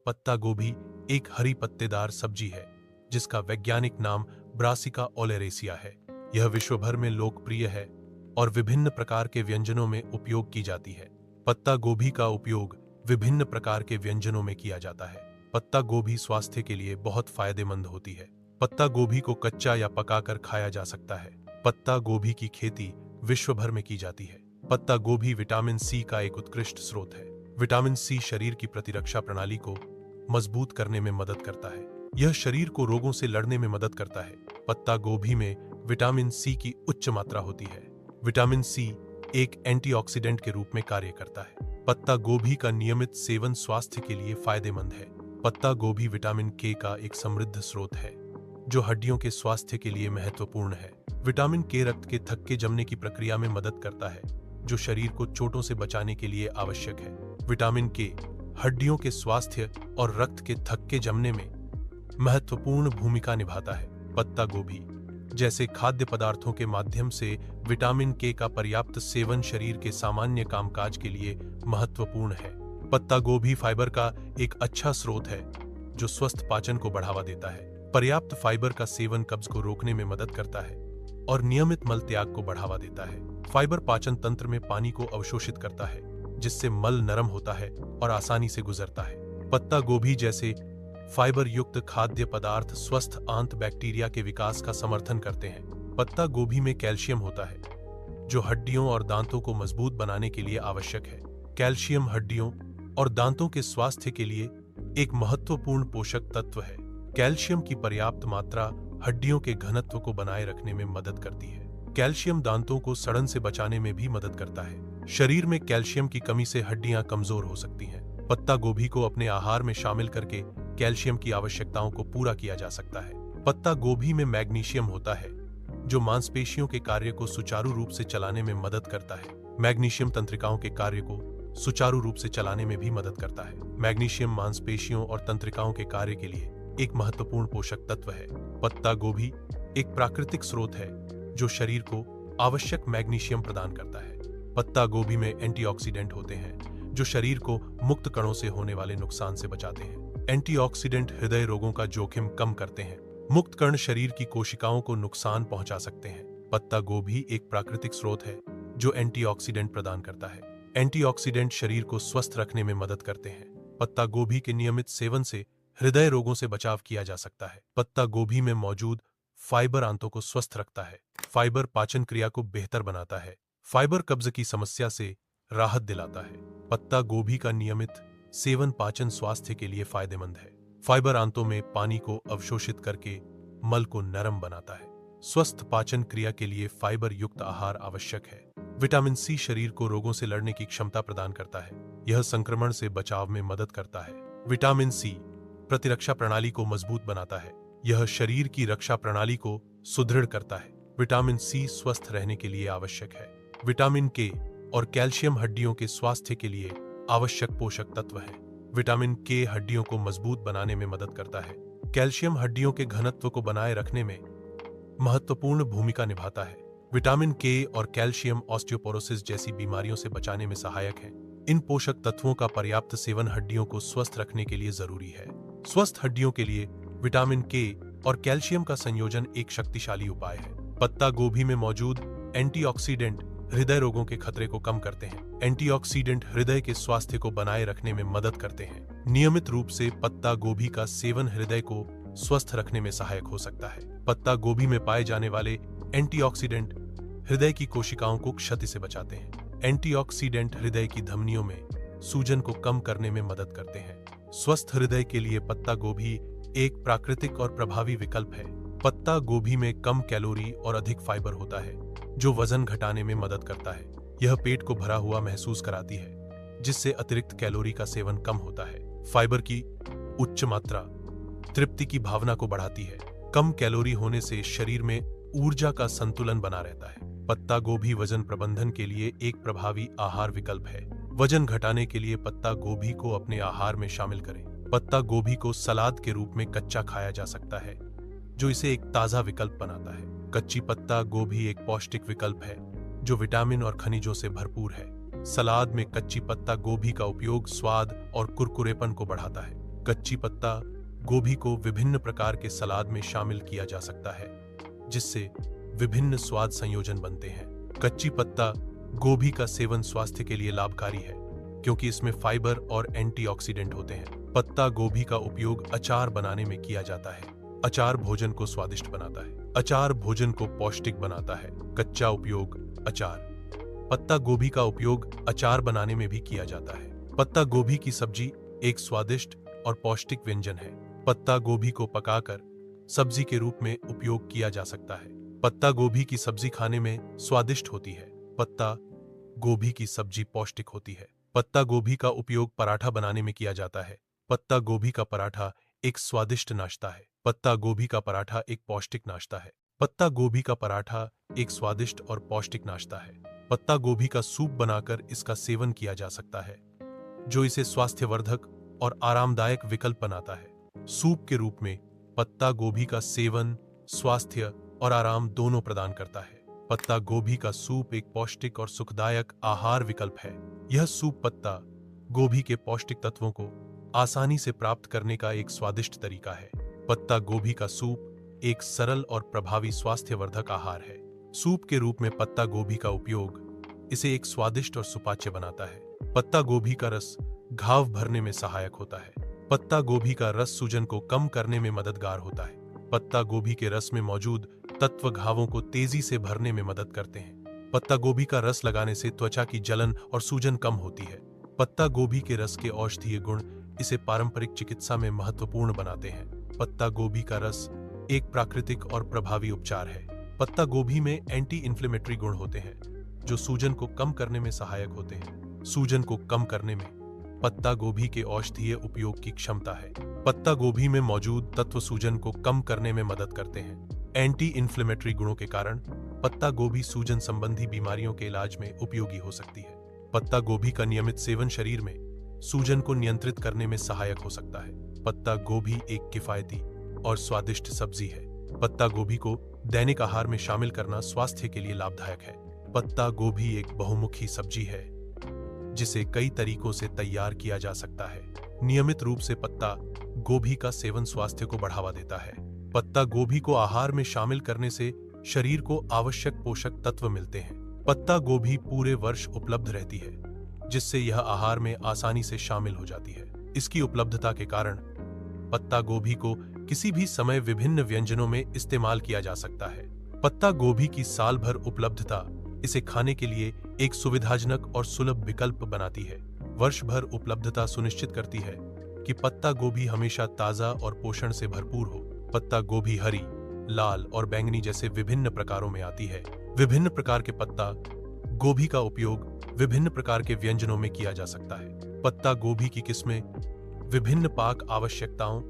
पत्ता गोभी एक हरी पत्तेदार सब्जी है जिसका वैज्ञानिक नाम ब्रासिका ओलेरेसिया है। यह विश्व भर में लोकप्रिय है और विभिन्न प्रकार के व्यंजनों में उपयोग की जाती है। पत्ता गोभी का उपयोग विभिन्न प्रकार के व्यंजनों में किया जाता है। पत्ता गोभी स्वास्थ्य के लिए बहुत फायदेमंद होती है। पत्ता गोभी को कच्चा या पकाकर खाया जा सकता है। पत्ता गोभी की खेती विश्व भर में की जाती है। पत्ता गोभी विटामिन सी का एक उत्कृष्ट स्रोत है। विटामिन सी शरीर की प्रतिरक्षा प्रणाली को मजबूत करने में मदद करता है। यह शरीर को रोगों से लड़ने में मदद करता है। पत्ता गोभी में विटामिन सी की उच्च मात्रा होती है। विटामिन सी एक एंटीऑक्सीडेंट के रूप में कार्य करता है। पत्ता गोभी का नियमित सेवन स्वास्थ्य के लिए फायदेमंद है। पत्ता गोभी विटामिन के का एक समृद्ध स्रोत है जो हड्डियों के स्वास्थ्य के लिए महत्वपूर्ण है। विटामिन के रक्त के थक्के जमने की प्रक्रिया में मदद करता है जो शरीर को चोटों से बचाने के लिए आवश्यक है। विटामिन के हड्डियों के स्वास्थ्य और रक्त के थक्के जमने में महत्वपूर्ण भूमिका निभाता है। पत्ता गोभी जैसे खाद्य पदार्थों के माध्यम से विटामिन के का पर्याप्त सेवन शरीर के सामान्य कामकाज के लिए महत्वपूर्ण है। पत्ता गोभी फाइबर का एक अच्छा स्रोत है जो स्वस्थ पाचन को बढ़ावा देता है। पर्याप्त फाइबर का सेवन कब्ज को रोकने में मदद करता है और नियमित मल त्याग को बढ़ावा देता है। फाइबर पाचन तंत्र में पानी को अवशोषित करता है जिससे मल नरम होता है और आसानी से गुजरता है। पत्ता गोभी जैसे फाइबर युक्त खाद्य पदार्थ स्वस्थ आंत बैक्टीरिया के विकास का समर्थन करते हैं। पत्ता गोभी में कैल्शियम होता है जो हड्डियों और दांतों को मजबूत बनाने के लिए आवश्यक है। कैल्शियम हड्डियों और दांतों के स्वास्थ्य के लिए एक महत्वपूर्ण पोषक तत्व है। कैल्शियम की पर्याप्त मात्रा हड्डियों के घनत्व को बनाए रखने में मदद करती है। कैल्शियम दांतों को सड़न से बचाने में भी मदद करता है। शरीर में कैल्शियम की कमी से हड्डियां कमजोर हो सकती हैं। पत्ता गोभी को अपने आहार में शामिल करके कैल्शियम की आवश्यकताओं को पूरा किया जा सकता है। पत्ता गोभी में मैग्नीशियम होता है जो मांसपेशियों के कार्य को सुचारू रूप से चलाने में मदद करता है। मैग्नीशियम तंत्रिकाओं के कार्य को सुचारू रूप से चलाने में भी मदद करता है। मैग्नीशियम मांसपेशियों और तंत्रिकाओं के कार्य के लिए एक महत्वपूर्ण पोषक तत्व है। पत्ता गोभी एक प्राकृतिक स्रोत है जो शरीर को आवश्यक मैग्नीशियम प्रदान करता है। पत्ता गोभी में एंटीऑक्सीडेंट होते हैं जो शरीर को मुक्त कणों से होने वाले नुकसान से बचाते हैं। एंटीऑक्सीडेंट हृदय रोगों का जोखिम कम करते हैं। मुक्त कण शरीर की कोशिकाओं को नुकसान पहुंचा सकते हैं। पत्ता गोभी एक प्राकृतिक स्रोत है जो एंटीऑक्सीडेंट प्रदान करता है। एंटीऑक्सीडेंट शरीर को स्वस्थ रखने में मदद करते हैं। पत्ता गोभी के नियमित सेवन से हृदय रोगों से बचाव किया जा सकता है। पत्ता गोभी में मौजूद फाइबर आंतों को स्वस्थ रखता है। फाइबर पाचन क्रिया को बेहतर बनाता है। फाइबर कब्ज की समस्या से राहत दिलाता है। पत्ता गोभी का नियमित सेवन पाचन स्वास्थ्य के लिए फायदेमंद है। फाइबर आंतों में पानी को अवशोषित करके मल को नरम बनाता है। स्वस्थ पाचन क्रिया के लिए फाइबर युक्त आहार आवश्यक है। विटामिन सी शरीर को रोगों से लड़ने की क्षमता प्रदान करता है। यह संक्रमण से बचाव में मदद करता है। विटामिन सी प्रतिरक्षा प्रणाली को मजबूत बनाता है। यह शरीर की रक्षा प्रणाली को सुदृढ़ करता है। विटामिन सी स्वस्थ रहने के लिए आवश्यक है। विटामिन के और कैल्शियम हड्डियों के स्वास्थ्य के लिए आवश्यक पोषक तत्व है। विटामिन के हड्डियों को मजबूत बनाने में मदद करता है। कैल्शियम हड्डियों के घनत्व को बनाए रखने में महत्वपूर्ण भूमिका निभाता है। विटामिन के और कैल्शियम ऑस्टियोपोरोसिस जैसी बीमारियों से बचाने में सहायक है। इन पोषक तत्वों का पर्याप्त सेवन हड्डियों को स्वस्थ रखने के लिए जरूरी है। स्वस्थ हड्डियों के लिए विटामिन के और कैल्शियम का संयोजन एक शक्तिशाली उपाय है। पत्ता गोभी में मौजूद एंटीऑक्सीडेंट हृदय रोगों के खतरे को कम करते हैं। एंटीऑक्सीडेंट हृदय के स्वास्थ्य को बनाए रखने में मदद करते हैं। नियमित रूप से पत्ता गोभी का सेवन हृदय को स्वस्थ रखने में सहायक हो सकता है। पत्ता गोभी में पाए जाने वाले एंटीऑक्सीडेंट हृदय की कोशिकाओं को क्षति से बचाते हैं। एंटीऑक्सीडेंट हृदय की धमनियों में सूजन को कम करने में मदद करते हैं। स्वस्थ हृदय के लिए पत्ता गोभी एक प्राकृतिक और प्रभावी विकल्प है। पत्ता गोभी में कम कैलोरी और अधिक फाइबर होता है जो वजन घटाने में मदद करता है। यह पेट को भरा हुआ महसूस कराती है जिससे अतिरिक्त कैलोरी का सेवन कम होता है। फाइबर की उच्च मात्रा तृप्ति की भावना को बढ़ाती है। कम कैलोरी होने से शरीर में ऊर्जा का संतुलन बना रहता है। पत्ता गोभी वजन प्रबंधन के लिए एक प्रभावी आहार विकल्प है। वजन घटाने के लिए पत्ता गोभी को अपने आहार में शामिल करें। पत्ता गोभी को सलाद के रूप में कच्चा खाया जा सकता है जो इसे एक ताजा विकल्प बनाता है। कच्ची पत्ता गोभी एक पौष्टिक विकल्प है जो विटामिन और खनिजों से भरपूर है। सलाद में कच्ची पत्ता गोभी का उपयोग स्वाद और कुरकुरेपन को बढ़ाता है। कच्ची पत्ता गोभी को विभिन्न प्रकार के सलाद में शामिल किया जा सकता है, जिससे विभिन्न स्वाद संयोजन बनते हैं। कच्ची पत्ता गोभी का सेवन स्वास्थ्य के लिए लाभकारी है, क्योंकि इसमें फाइबर और एंटीऑक्सीडेंट होते हैं। पत्ता गोभी का उपयोग अचार बनाने में किया जाता है। अचार भोजन को स्वादिष्ट बनाता है। अचार भोजन को पौष्टिक बनाता है। कच्चा उपयोग अचार। पत्ता गोभी का उपयोग अचार बनाने में भी किया जाता है। पत्ता गोभी की सब्जी एक स्वादिष्ट और पौष्टिक व्यंजन है। पत्ता गोभी को पकाकर सब्जी के रूप में उपयोग किया जा सकता है। पत्ता गोभी की सब्जी खाने में स्वादिष्ट होती है। पत्ता गोभी की सब्जी पौष्टिक होती है। पत्ता गोभी का उपयोग पराठा बनाने में किया जाता है। पत्ता गोभी का पराठा एक स्वादिष्ट नाश्ता है। पत्ता गोभी का पराठा एक पौष्टिक नाश्ता है। पत्ता गोभी का पराठा एक स्वादिष्ट और पौष्टिक नाश्ता है। पत्ता गोभी का सूप बनाकर इसका सेवन किया जा सकता है, जो इसे स्वास्थ्यवर्धक और आरामदायक विकल्प बनाता है। सूप के रूप में पत्ता गोभी का सेवन स्वास्थ्य और आराम दोनों प्रदान करता है। पत्ता गोभी का सूप एक पौष्टिक और सुखदायक आहार विकल्प है। यह सूप पत्ता गोभी के पौष्टिक तत्वों को आसानी से प्राप्त करने का एक स्वादिष्ट तरीका है। पत्ता गोभी का सूप एक सरल और प्रभावी स्वास्थ्यवर्धक आहार है। सूप के रूप में पत्ता गोभी का उपयोग इसे एक स्वादिष्ट और सुपाच्य बनाता है। पत्ता गोभी का रस घाव भरने में सहायक होता है। पत्ता गोभी का रस सूजन को कम करने में मददगार होता है। पत्ता गोभी के रस में मौजूद तत्व घावों को तेजी से भरने में मदद करते हैं। पत्ता गोभी का रस लगाने से त्वचा की जलन और सूजन कम होती है। पत्ता गोभी के रस के औषधीय गुण इसे पारंपरिक चिकित्सा में महत्वपूर्ण बनाते हैं। पत्ता गोभी का रस एक प्राकृतिक और प्रभावी उपचार है। पत्ता गोभी में एंटी इन्फ्लेमेटरी गुण होते हैं, जो सूजन को कम करने में सहायक होते हैं। सूजन को कम करने में पत्ता गोभी के औषधीय उपयोग की क्षमता है। पत्ता गोभी में मौजूद तत्व सूजन को कम करने में मदद करते हैं। एंटी इन्फ्लेमेटरी गुणों के कारण पत्ता गोभी सूजन संबंधी बीमारियों के इलाज में उपयोगी हो सकती है। पत्ता गोभी का नियमित सेवन शरीर में सूजन को नियंत्रित करने में सहायक हो सकता है। पत्ता गोभी एक किफायती और स्वादिष्ट सब्जी है। पत्ता गोभी को दैनिक आहार में शामिल करना स्वास्थ्य के लिए लाभदायक है। पत्ता गोभी एक बहुमुखी सब्जी है, जिसे कई तरीकों से तैयार किया जा सकता है। नियमित रूप से पत्ता गोभी का सेवन स्वास्थ्य को बढ़ावा देता है। पत्ता गोभी को आहार में शामिल करने से शरीर को आवश्यक पोषक तत्व मिलते हैं। पत्ता गोभी पूरे वर्ष उपलब्ध रहती है, जिससे यह आहार में आसानी से शामिल हो जाती है। इसकी उपलब्धता के कारण पत्ता गोभी को किसी भी समय विभिन्न व्यंजनों में इस्तेमाल किया जा सकता है। पत्ता गोभी की साल भर उपलब्धता इसे खाने के लिए एक सुविधाजनक और सुलभ विकल्प बनाती है। वर्ष भर उपलब्धता सुनिश्चित करती है कि पत्ता गोभी हमेशा ताजा और पोषण से भरपूर हो। पत्ता गोभी हरी, लाल और बैंगनी जैसे विभिन्न प्रकारों में आती है। विभिन्न प्रकार के पत्ता गोभी का उपयोग विभिन्न प्रकार के व्यंजनों में किया जा सकता है। पत्ता गोभी की किस्में विभिन्न पाक आवश्यकताओं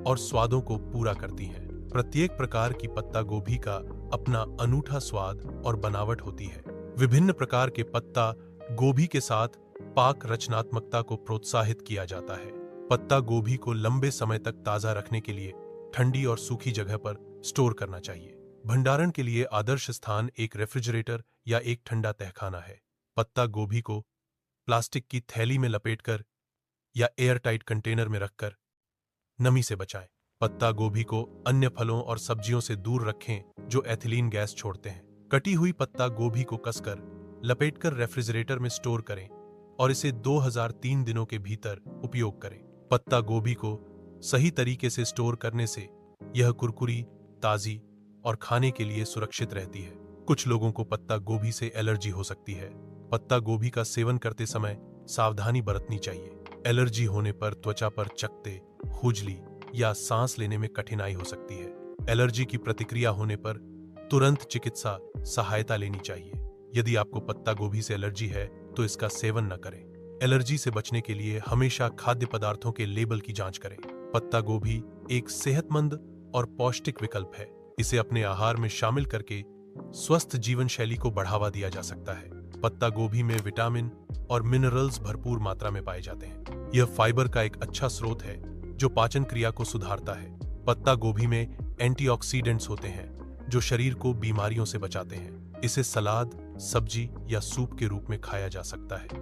और स्वादों को पूरा करती हैं। प्रत्येक प्रकार की पत्ता गोभी का अपना अनूठा स्वाद और बनावट होती है। विभिन्न प्रकार के पत्ता गोभी के साथ पाक रचनात्मकता को प्रोत्साहित किया जाता है। पत्ता गोभी को लंबे समय तक ताजा रखने के लिए ठंडी और सूखी जगह पर स्टोर करना चाहिए। भंडारण के लिए आदर्श स्थान एक रेफ्रिजरेटर या एक ठंडा तहखाना है। पत्ता गोभी को प्लास्टिक की थैली में लपेटकर या एयरटाइट कंटेनर में रखकर नमी से बचाएं। पत्ता गोभी को अन्य फलों और सब्जियों से दूर रखें जो एथिलीन गैस छोड़ते हैं। कटी हुई पत्ता गोभी को कसकर लपेटकर रेफ्रिजरेटर में स्टोर करें और इसे 2003 दिनों के भीतर उपयोग करें। पत्ता गोभी को सही तरीके से स्टोर करने से यह कुरकुरी, ताजी और खाने के लिए सुरक्षित रहती है। कुछ लोगों को पत्ता गोभी से एलर्जी हो सकती है। पत्ता गोभी का सेवन करते समय सावधानी बरतनी चाहिए। एलर्जी होने पर त्वचा पर चकत्ते, खुजली या सांस लेने में कठिनाई हो सकती है। एलर्जी की प्रतिक्रिया होने पर तुरंत चिकित्सा सहायता लेनी चाहिए। यदि आपको पत्ता गोभी से एलर्जी है तो इसका सेवन न करें। एलर्जी से बचने के लिए हमेशा खाद्य पदार्थों के लेबल की जांच करें। पत्ता गोभी एक सेहतमंद और पौष्टिक विकल्प है। इसे अपने आहार में शामिल करके स्वस्थ जीवन शैली को बढ़ावा दिया जा सकता है। पत्ता गोभी में विटामिन और मिनरल्स भरपूर मात्रा में पाए जाते हैं। यह फाइबर का एक अच्छा स्रोत है जो पाचन क्रिया को सुधारता है। पत्ता गोभी में एंटीऑक्सीडेंट्स होते हैं जो शरीर को बीमारियों से बचाते हैं। इसे सलाद, सब्जी या सूप के रूप में खाया जा सकता है।